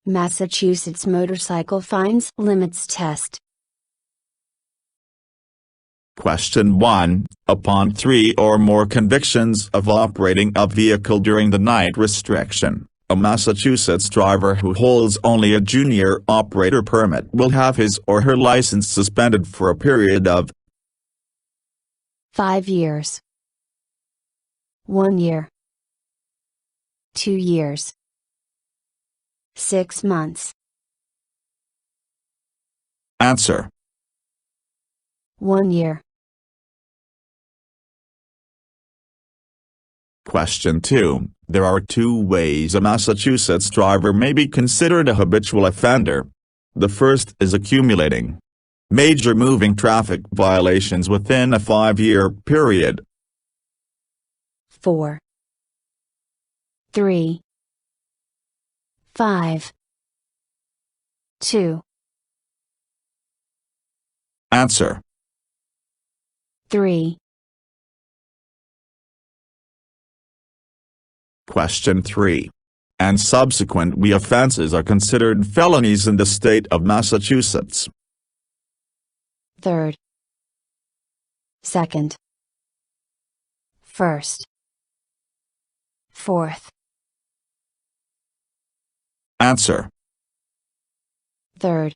Massachusetts Motorcycle Fines Limits Test. Question 1. Upon 3 or more convictions of operating a vehicle during the night restriction, a Massachusetts driver who holds only a junior operator permit will have his or her license suspended for a period of 5 years, 1 year, 2 years, 6 months. Answer: 1 year. Question 2. There are 2 ways a Massachusetts driver may be considered a habitual offender. The first is accumulating major moving traffic violations within a 5-year period. 4, 3, 5, 2. Answer: 3. Question 3. And subsequent offenses are considered felonies in the state of Massachusetts. 3rd, 2nd, 1st, 4th. Answer: 3rd.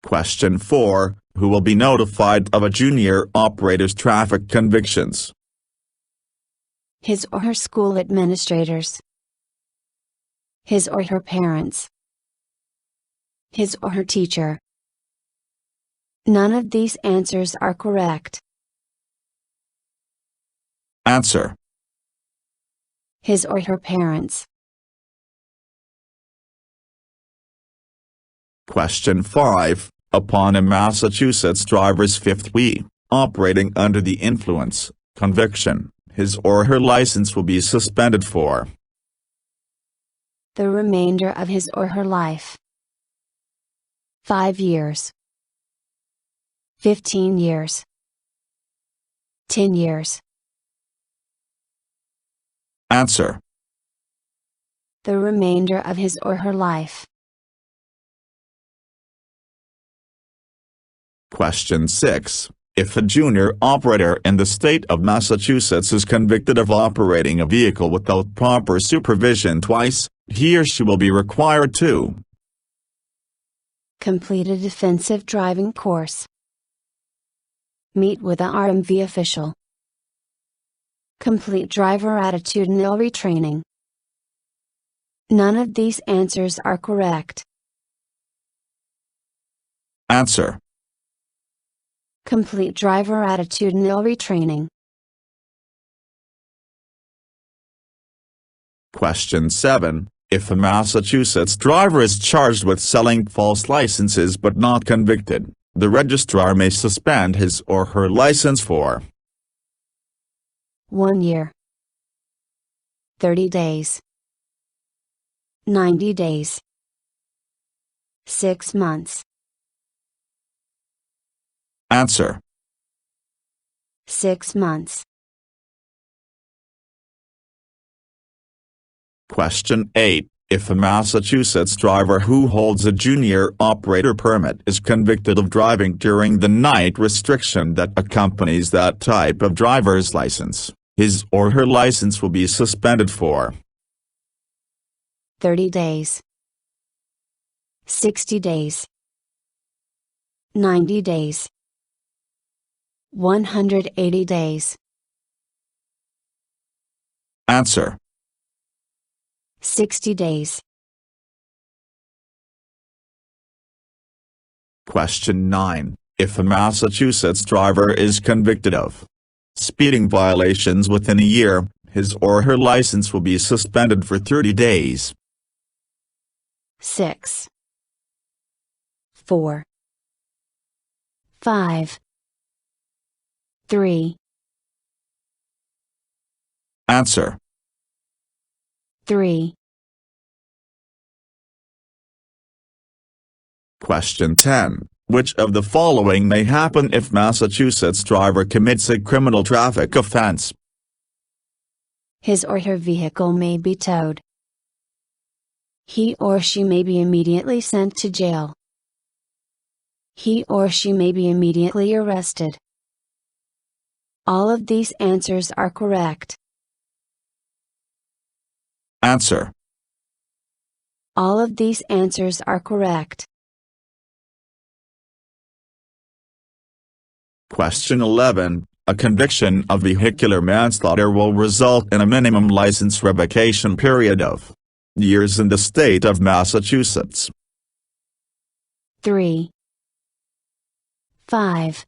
Question 4. Who will be notified of a junior operator's traffic convictions? His or her school administrators. His or her parents. His or her teacher. None of these answers are correct. Answer: His or her parents. Question 5. Upon a Massachusetts driver's 5th operating under the influence conviction, his or her license will be suspended for the remainder of his or her life. 5 years. 15 years. 10 years. Answer: The remainder of his or her life. Question 6. If a junior operator in the state of Massachusetts is convicted of operating a vehicle without proper supervision twice, he or she will be required to complete a defensive driving course, meet with a RMV official, complete driver attitudinal retraining. None of these answers are correct. Answer: Complete driver attitudinal retraining. Question 7. If a Massachusetts driver is charged with selling false licenses but not convicted, the registrar may suspend his or her license for 1 year, 30 days, 90 days, 6 months. Answer: 6 months. Question 8. If a Massachusetts driver who holds a junior operator permit is convicted of driving during the night restriction that accompanies that type of driver's license, his or her license will be suspended for 30 days, 60 days, 90 days, 180 days. Answer: 60 days. Question 9. If a Massachusetts driver is convicted of speeding violations within a year, his or her license will be suspended for 30 days. 6, 4, 5, 3. Answer: 3. Question 10. Which of the following may happen if Massachusetts driver commits a criminal traffic offense? His or her vehicle may be towed. He or she may be immediately sent to jail. He or she may be immediately arrested. All of these answers are correct. Answer. All of these answers are correct. Question 11. A conviction of vehicular manslaughter will result in a minimum license revocation period of years in the state of Massachusetts. 3, 5,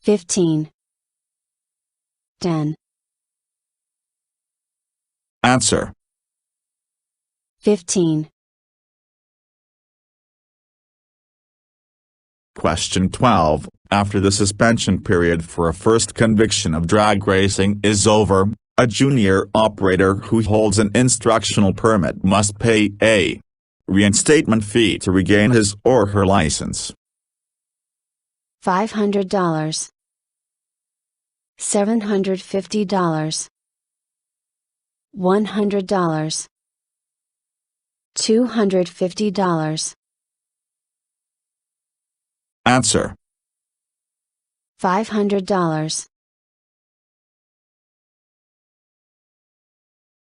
15, 10. Answer. 15. Question 12. After the suspension period for a first conviction of drag racing is over, a junior operator who holds an instructional permit must pay a reinstatement fee to regain his or her license. $500, $750, $100, $250. Answer. $500.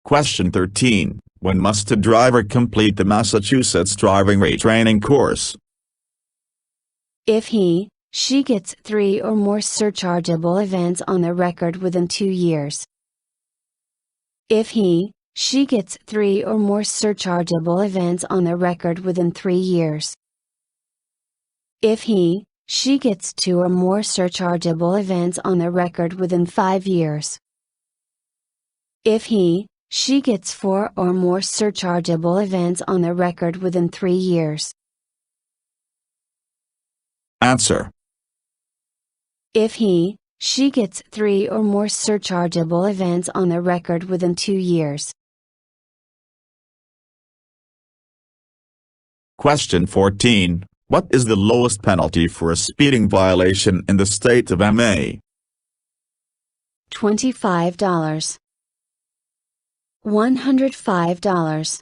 Question 13. When must a driver complete the Massachusetts driving retraining course? If he, she gets 3 or more surchargeable events on their record within 2 years. If he, she gets 3 or more surchargeable events on their record within 3 years. If he, she gets 2 or more surchargeable events on their record within 5 years. If he, she gets 4 or more surchargeable events on their record within 3 years. Answer. If he, she gets 3 or more surchargeable events on their record within 2 years. Question 14. What is the lowest penalty for a speeding violation in the state of MA? $25, $105,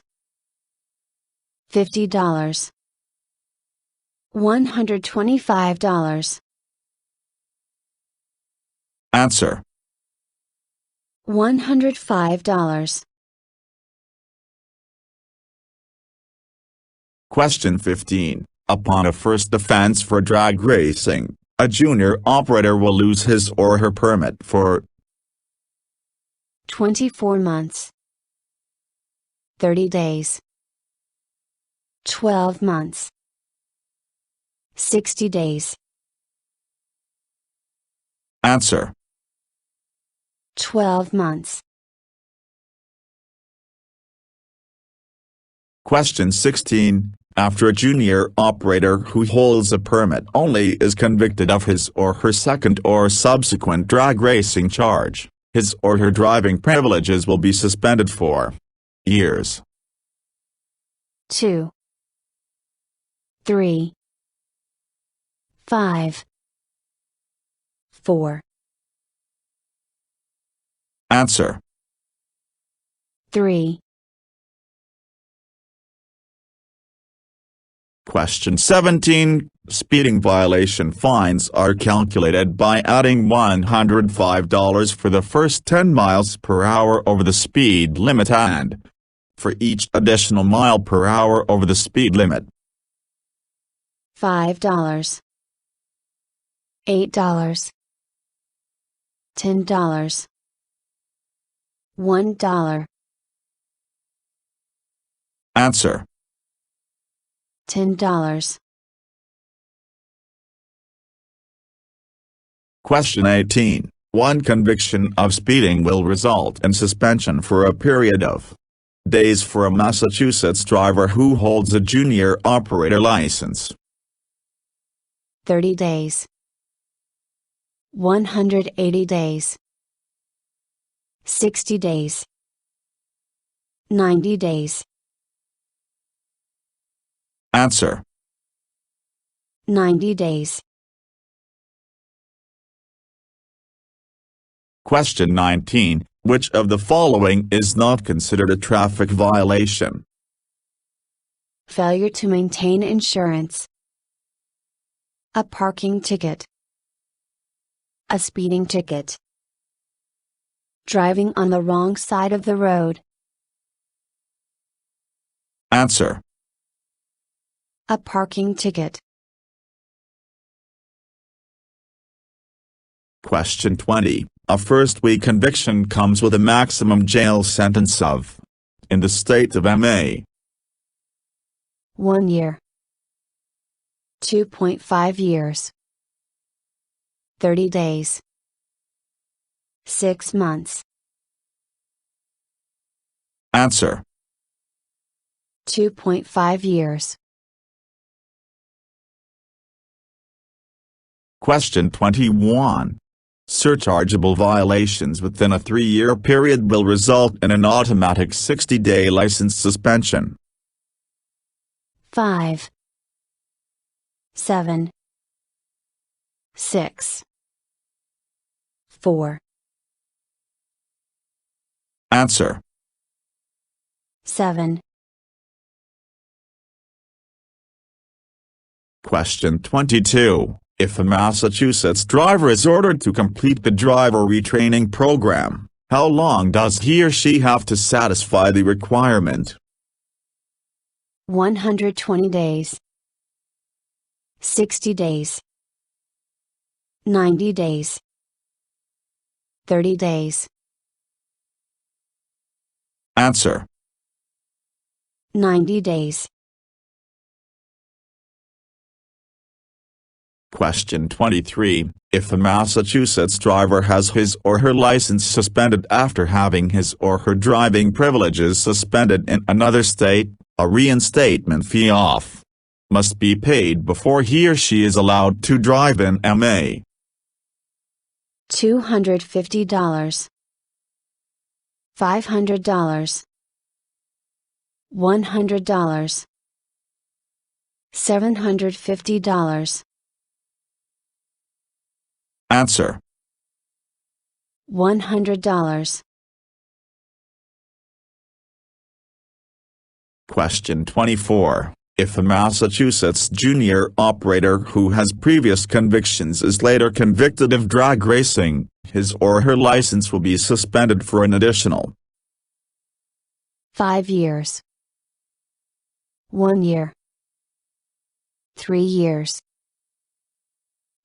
$50, $125. Answer. $105. Question 15. Upon a first offense for drag racing, a junior operator will lose his or her permit for 24 months, 30 days, 12 months, 60 days. Answer. 12 months. Question 16. After a junior operator who holds a permit only is convicted of his or her second or subsequent drag racing charge, his or her driving privileges will be suspended for years. 2, 3, 5, 4. Answer. 3. Question 17. Speeding violation fines are calculated by adding $105 for the first 10 miles per hour over the speed limit and for each additional mile per hour over the speed limit. $5, $8, $10, $1. Answer. $10. Question 18. One conviction of speeding will result in suspension for a period of days for a Massachusetts driver who holds a junior operator license. 30 days, 180 days, 60 days, 90 days. Answer. 90 days. Question 19. Which of the following is not considered a traffic violation? Failure to maintain insurance. A parking ticket. A speeding ticket. Driving on the wrong side of the road. Answer. A parking ticket. Question 20. A first-degree conviction comes with a maximum jail sentence of, in the state of MA, 1 year. 2.5 years. 30 days. 6 months. Answer. 2.5 years. Question 21. Surchargeable violations within a 3-year period will result in an automatic 60-day license suspension. 5. 7. 6. 4. Answer. 7. Question 22. If a Massachusetts driver is ordered to complete the driver retraining program, how long does he or she have to satisfy the requirement? 120 days. 60 days. 90 days. 30 days. Answer. 90 days. Question 23. If a Massachusetts driver has his or her license suspended after having his or her driving privileges suspended in another state, a reinstatement fee must be paid before he or she is allowed to drive in MA. $250. $500. $100. $750. Answer. $100. Question 24. If a Massachusetts junior operator who has previous convictions is later convicted of drag racing, his or her license will be suspended for an additional 5 years. 1 year. 3 years.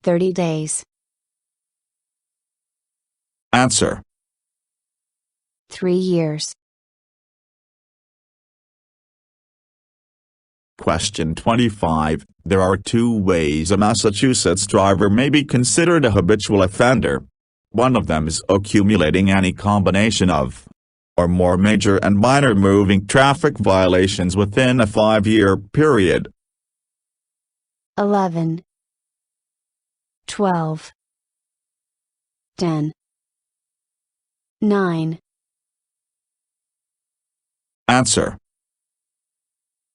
30 days. Answer. 3 years. Question 25. There are 2 ways a Massachusetts driver may be considered a habitual offender. One of them is accumulating any combination of or more major and minor moving traffic violations within a 5-year period. 11. 12. 10. 9. Answer.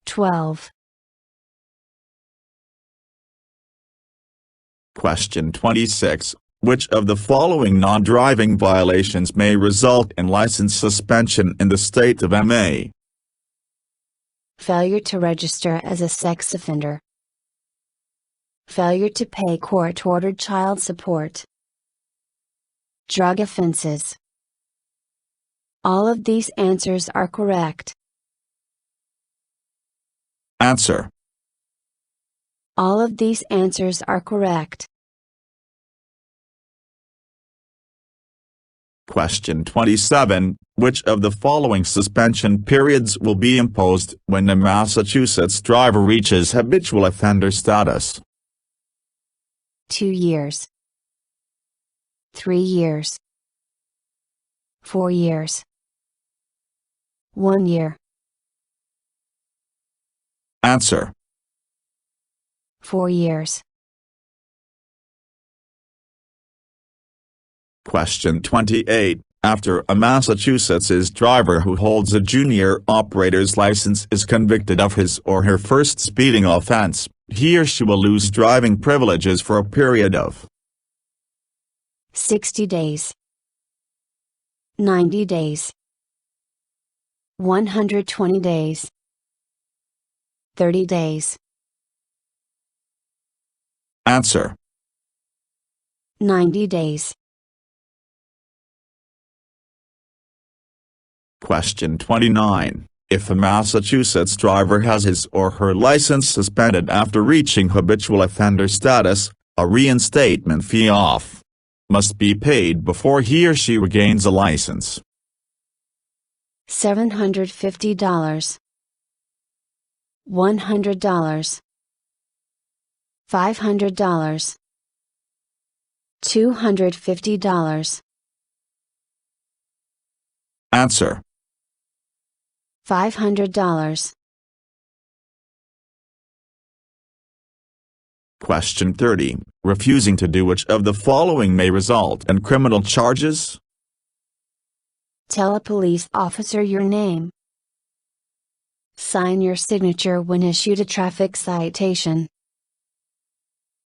12. Question 26. Which of the following non-driving violations may result in license suspension in the state of MA? Failure to register as a sex offender. Failure to pay court-ordered child support. Drug offenses. All of these answers are correct. Answer. All of these answers are correct. Question 27. Which of the following suspension periods will be imposed when a Massachusetts driver reaches habitual offender status? 2 years. 3 years. 4 years. 1 year. Answer. 4 years. Question 28. After a Massachusetts driver who holds a junior operator's license is convicted of his or her first speeding offense, he or she will lose driving privileges for a period of 60 days. 90 days. 120 days. 30 days. Answer: 90 days. Question 29. If a Massachusetts driver has his or her license suspended after reaching habitual offender status, a reinstatement fee must be paid before he or she regains a license. $750. $100. $500. $250. Answer: $500. Question 30. Refusing to do which of the following may result in criminal charges? Tell a police officer your name. Sign your signature when issued a traffic citation.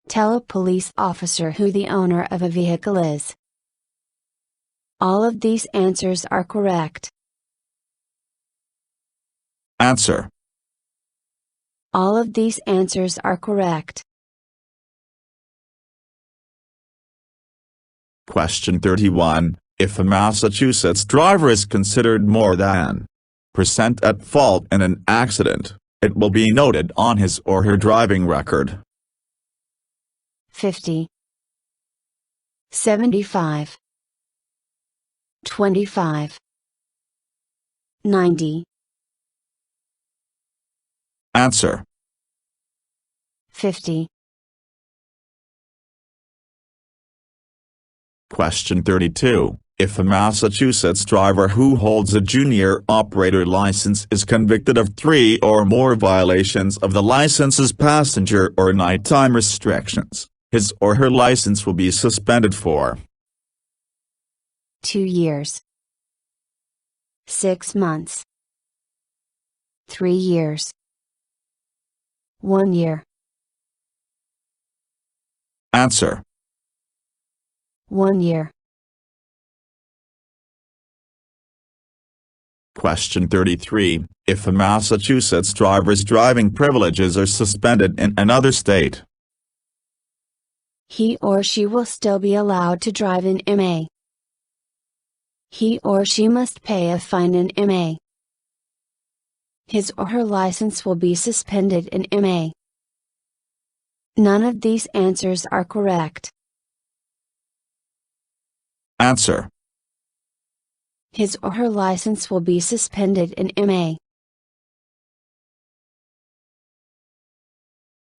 Tell a police officer who the owner of a vehicle is. All of these answers are correct. Answer: All of these answers are correct. Question 31. If a Massachusetts driver is considered more than % at fault in an accident, it will be noted on his or her driving record. 50. 75. 25. 90. Answer: 50. Question 32. If a Massachusetts driver who holds a junior operator license is convicted of 3 or more violations of the license's passenger or nighttime restrictions, his or her license will be suspended for 2 years. 6 months. 3 years. 1 year. Answer: 1 year. Question 33. If a Massachusetts driver's driving privileges are suspended in another state, He or she will still be allowed to drive in MA. He or she must pay a fine in MA. His or her license will be suspended in MA. None of these answers are correct. Answer: His or her license will be suspended in MA.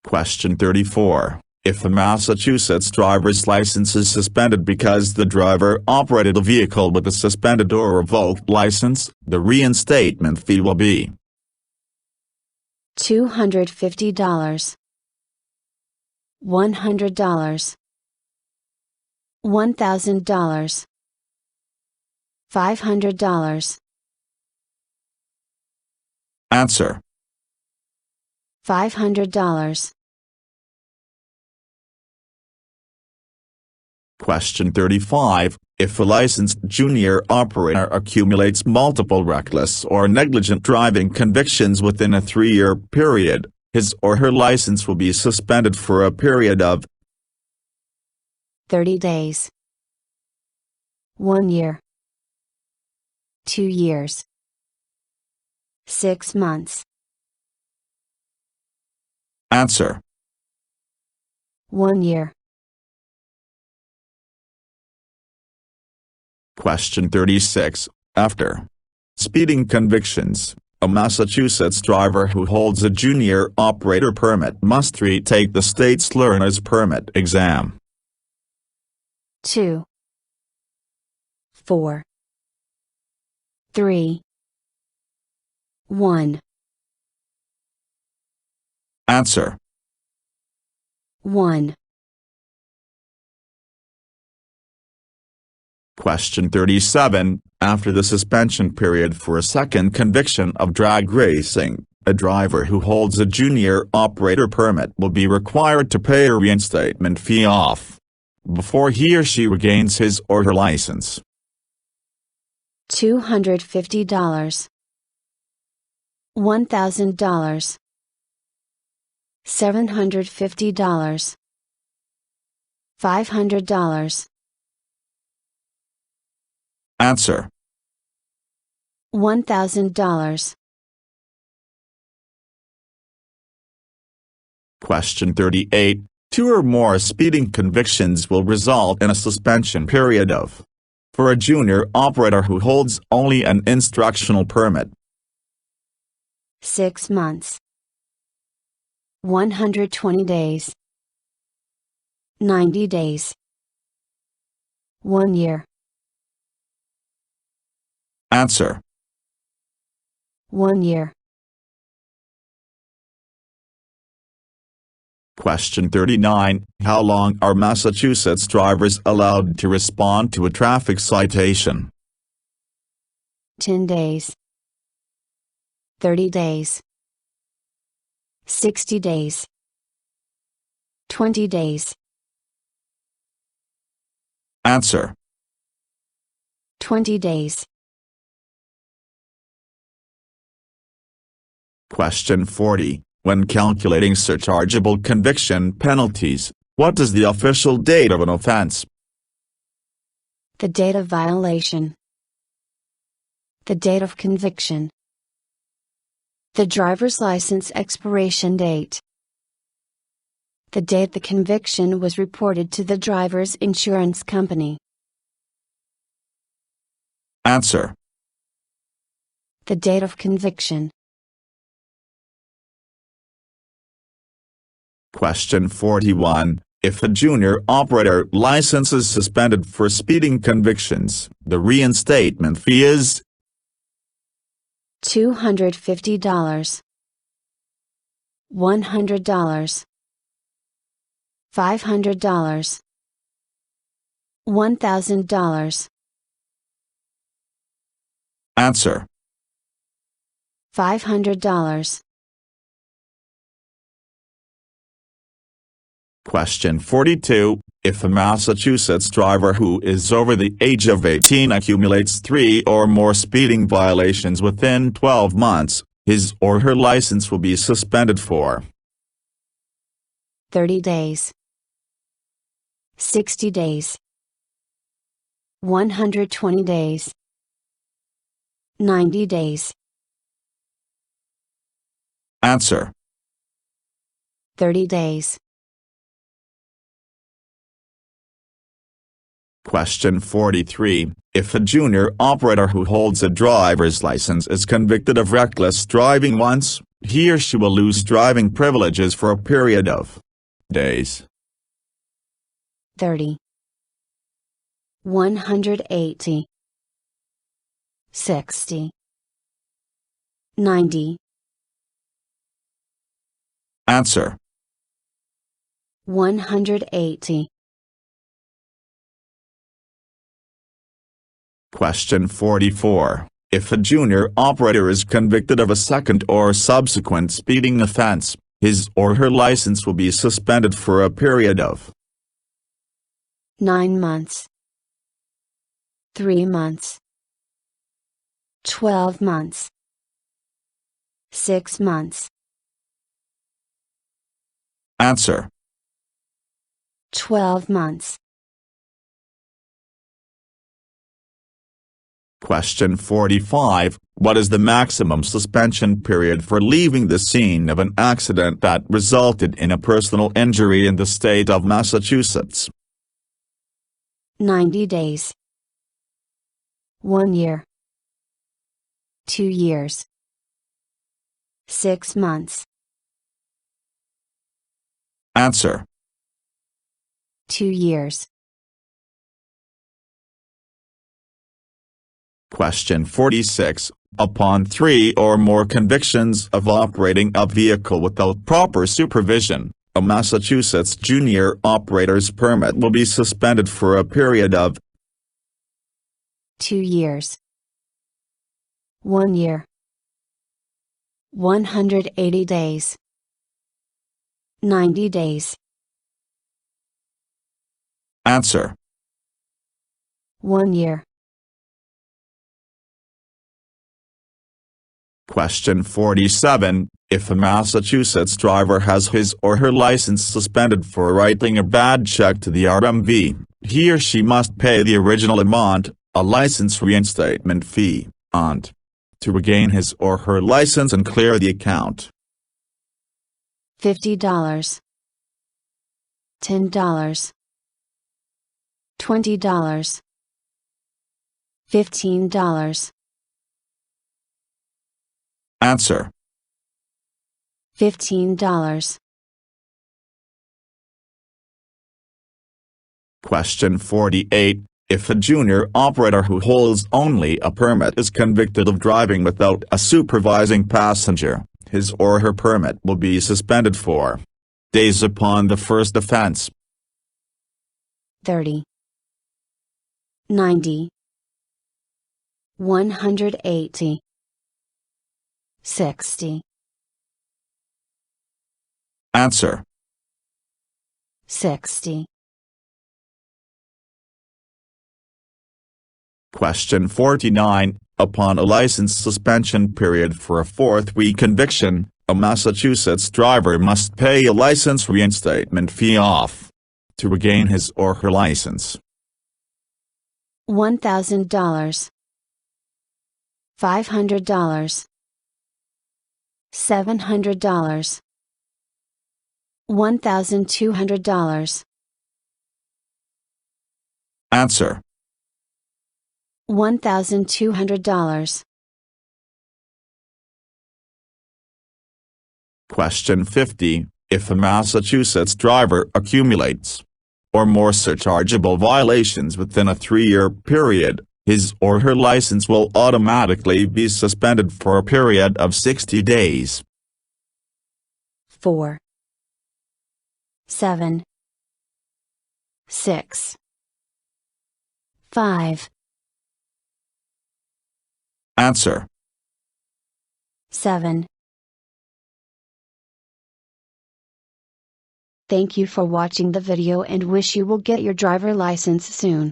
Question 34. If a Massachusetts driver's license is suspended because the driver operated a vehicle with a suspended or revoked license, the reinstatement fee will be $250. $100. $1,000. $500. Answer: $500. Question 35. If a licensed junior operator accumulates multiple reckless or negligent driving convictions within a 3-year period, his or her license will be suspended for a period of 30 days. 1 year. 2 years. 6 months. Answer: 1 year. Question 36. After speeding convictions, a Massachusetts driver who holds a junior operator permit must retake the state's learner's permit exam. 2. 4. 3. 1. Answer: 1. Question 37. After the suspension period for a second conviction of drag racing, a driver who holds a junior operator permit will be required to pay a reinstatement fee before he or she regains his or her license. $250, $1,000, $750, $500. Answer. $1,000. Question 38. Two or more speeding convictions will result in a suspension period of, for a junior operator who holds only an instructional permit, 6 months, 120 days, 90 days, 1 year. Answer. 1 year. Question 39. How long are Massachusetts drivers allowed to respond to a traffic citation? 10 days, 30 days, 60 days, 20 days. Answer. 20 days. Question 40. When calculating surchargeable conviction penalties, what is the official date of an offense? The date of violation. The date of conviction. The driver's license expiration date. The date the conviction was reported to the driver's insurance company. Answer. The date of conviction. Question 41. If a junior operator license is suspended for speeding convictions, the reinstatement fee is $250, $100, $500, $1,000. Answer. $500. Question 42. If a Massachusetts driver who is over the age of 18 accumulates 3 or more speeding violations within 12 months, his or her license will be suspended for 30 days, 60 days, 120 days, 90 days. Answer. 30 days. Question 43. If a junior operator who holds a driver's license is convicted of reckless driving once, he or she will lose driving privileges for a period of days, 30, 180, 60, 90. Answer. 180. Question 44. If a junior operator is convicted of a second or subsequent speeding offense, his or her license will be suspended for a period of 9 months, 3 months, 12 months, 6 months. Answer. 12 months. Question 45. What is the maximum suspension period for leaving the scene of an accident that resulted in a personal injury in the state of Massachusetts? 90 days. 1 year. 2 years. 6 months. Answer. 2 years. Question 46. Upon 3 or more convictions of operating a vehicle without proper supervision, a Massachusetts junior operator's permit will be suspended for a period of 2 years. 1 year. 180 days. 90 days. Answer. 1 year. Question 47. If a Massachusetts driver has his or her license suspended for writing a bad check to the RMV, he or she must pay the original amount, a license reinstatement fee, and to regain his or her license and clear the account. $50, $10, $20, $15. Answer: $15. Question 48. If a junior operator who holds only a permit is convicted of driving without a supervising passenger, his or her permit will be suspended for days upon the first offense. 30, 90, 180, 60. Answer: 60. Question 49. Upon a license suspension period for a fourth reconviction, a Massachusetts driver must pay a license reinstatement fee off to regain his or her license. $1,000, $500, $700, $1,200. Answer: $1,200. Question 50. If a Massachusetts driver accumulates or more surchargeable violations within a 3-year period, his or her license will automatically be suspended for a period of 60 days. 4, 7, 6, 5. Answer: 7. Thank you for watching the video and wish you will get your driver license soon.